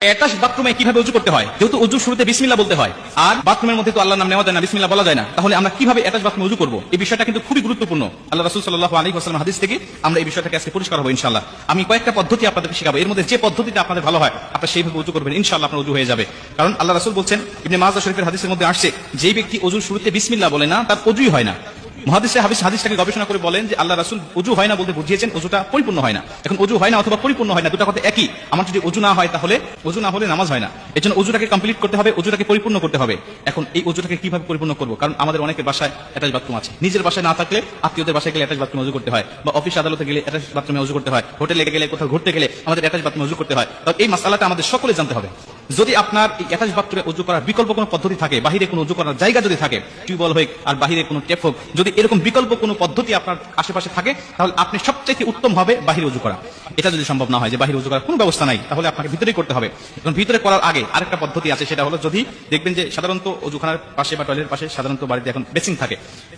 Attach বাথরুমে কিভাবে উযু করতে হয়? যেহেতু উযুর শুরুতে বিসমিল্লাহ বলতে হয়, আর বাথরুমের মধ্যে তো আল্লাহর নাম নেওয়া যায় না, বিসমিল্লাহ বলা যায় না, তাহলে আমরা কিভাবে অ্যাটাচ বাথরুমে উযু করব? এই বিষয়টা কিন্তু খুবই গুরুত্বপূর্ণ। আল্লাহ রাসূল সাল্লাল্লাহু আলাইহি ওয়াসাল্লাম হাদিস থেকে আমরা এই বিষয়টাকে আজকে পরিষ্কার হবো ইনশাআল্লাহ। আমি কয়েকটা পদ্ধতি আপনাদেরকে শেখাবো, এর মধ্যে যে পদ্ধতিটা আপনাদের ভালো হয় আপনারা সেইভাবে উযু করবেন, ইনশাআল্লাহ আপনার উযু হয়ে যাবে। কারণ আল্লাহ রাসূল বলছেন, ইবনে মাজাহ শরীফের হাদিসের মধ্যে আসছে, যেই ব্যক্তি উযুর শুরুতে বিসমিল্লাহ বলে না তার উযুই হয় না। মুহাদ্দিসে হাদিসটাকে গবেষণা করে বলেন যে আল্লাহ রাসূল উযু হয় না বলতে বুঝিয়েছেন উযুটা পরিপূর্ণ হয় না। এখন উযু হয় না অথবা পরিপূর্ণ হয় না, দুটো কথা একই। আমার যদি উযু না হয় তাহলে উযু না হলে নামাজ হয় না। এজন্য উযুটাকে কমপ্লিট করতে হবে, উযুটাকে পরিপূর্ণ করতে হবে। এখন এই উযুটাকে কিভাবে পরিপূর্ণ করব? কারণ আমাদের অনেকের বাসায় অ্যাটাচ বাথরুম আছে, নিজের বাসায় না থাকলে আত্মীয়দের বাসায় গেলে অ্যাটাচ বাথরুমে উযু করতে হয়, বা অফিস আদালতে গেলে অ্যাটাচ বাথরুমে উযু করতে হয়, হোটেলে গেলে কোথাও ঘুরতে গেলে আমাদের অ্যাটাচ বাথরুমে উযু করতে হয়। তো এই মাসআলাটা আমাদের সকলে জানতে হবে। যদি আপনার এই অ্যাটাচ বাথরুমে উযু করার বিকল্প কোনো পদ্ধতি থাকে, বাহিরে কোনো উযু করার জায়গা যদি থাকে, টিউবওয়েল হোক আর বাহিরে কোনো ট্যাপ হোক, যদি এরকম বিকল্প কোনো পদ্ধতি আপনার আশেপাশে থাকে তাহলে আপনি সবচেয়ে উত্তম হবে বাহিরে উযু করা। এটা যদি সম্ভব না হয় যে বাহিরে উযু করার কোনো ব্যবস্থা নাই, তাহলে আপনাকে ভিতরেই করতে হবে। এবং ভিতরে করার আগে আরেকটা পদ্ধতি আছে, সেটা হলো যদি দেখবেন যে সাধারণত উযুখানার পাশে বা টয়লেটের পাশে সাধারণত বাড়িতে এখন বেসিং থাকে,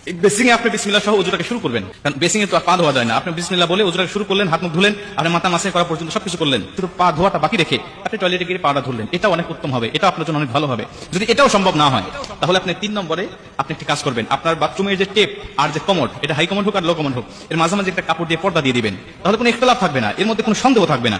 এই বেসিং এ আপনি বিসমিল্লাহ সহ উযুটাকে শুরু করবেন। কারণ বেসিং এ তো আর পা ধোয়া যায় না, আপনি বিসমিল্লাহ বলে উযুটাকে শুরু করলেন, হাত মুখ ধুলেন, আপনি মাথা মাসে করা পর্যন্ত সবকিছু করলেন, শুধু পা ধোয়াটা বাকি রেখে আপনি টয়লেটে গিয়ে পাটা ধরলেন, এটা অনেক উত্তম হবে, এটা আপনার জন্য অনেক ভালো হবে। যদি এটাও সম্ভব না হয় তাহলে আপনি 3 নম্বরে আপনি একটি কাজ করবেন, আপনার বাথরুমের যে টেপ আর যে কমোড, এটা হাই কমোড হোক আর লো কমোড হোক, এর মাঝামাঝি একটা কাপড় দিয়ে পর্দা দিয়ে দিবেন, তাহলে কোনো ইখতিলাফ থাকবে না, এর মধ্যে কোনো সন্দেহ থাকবে না,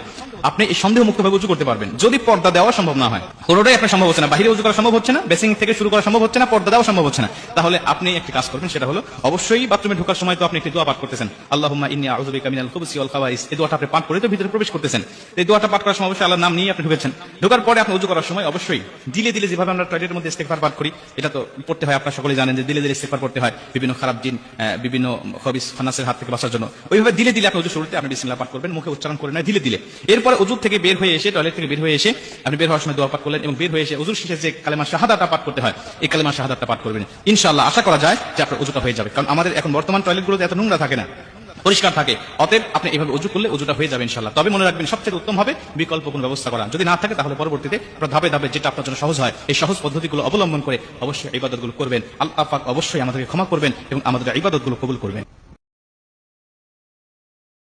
আপনি এই সন্দেহ মুক্তভাবে উযু করতে পারবেন। যদি পর্দা দেওয়া সম্ভব না হয়, কোনোটাই আপনার সম্ভব হচ্ছে না, বাহিরে উযু করা সম্ভব হচ্ছে না, বেসিং থেকে শুরু করা সম্ভব হচ্ছে না, পর্দা দেওয়া সম্ভব হচ্ছে না, তাহলে আপনি একটি কাজ করবেন, সেটা হলো অবশ্যই বাথরুমে ঢোকার সময় তো আপনি একটি দোয়া পাঠ করতেছেন, আল্লাহুম্মা ইন্নী আউযু বিকা মিনাল খুবুসি ওয়াল খাবাইস, এই দোয়াটা আপনি পাঠ করে তো ভিতরে প্রবেশ করতেছেন। এই দোয়াটা পাঠ করার সময় অবশ্যই আল্লাহর নাম নিয়ে আপনি ঢুকেছেন। ঢোকার পরে আপনি উযু করার সময় অবশ্যই দিলে দিলে, যেভাবে আমরা টয়লেটের মধ্যে ইস্তেগফার পাঠ করি, এটা তো পড়তে হয়, আপনারা সকলেই জানেন যে দিলে দিলে ইস্তেগফার পড়তে হয় বিভিন্ন খারাপ জিন, বিভিন্ন খবিস খানাসের হাত থেকে বাঁচার জন্য। ওইভাবে দিলে দিলে আপনি উযু শুরুতে আপনি বিসমিল্লাহ পাঠ করবেন, মুখে উচ্চারণ করে না, দিলে দিলে। এরপরে উযু থেকে বের হয়ে এসে, টয়লেট থেকে বের হয়ে এসে আপনি বের হওয়ার সময় দোয়া পাঠ করলেন, এবং বের হয়ে এসে উযুর শেষে যে কালেমা শাহাদাতটা পাঠ করতে হয়, এই কালেমা শাহাদাতটা পাঠ করবেন। ইনশাআল্লাহ আশা করা যায় যে আপনার উযুটা হয়ে যাবে। কারণ আমাদের এখন বর্তমান টয়লেটগুলোতে এত নোংরা থাকে না, পরিষ্কার থাকে, অতএব আপনি এইভাবে উযু করলে উযুটা হয়ে যাবে ইনশাআল্লাহ। তবে মনে রাখবেন সবচেয়ে উত্তম হবে বিকল্প কোনো ব্যবস্থা করা। যদি না থাকে তাহলে পরবর্তীতে আপনারা ধাপে ধাপে যেটা আপনার জন্য সহজ হয় এই সহজ পদ্ধতিগুলো অবলম্বন করে অবশ্যই ইবাদতগুলো করবেন। আল্লাহ পাক অবশ্যই আমাদেরকে ক্ষমা করবেন এবং আমাদের ইবাদতগুলো কবুল করবেন।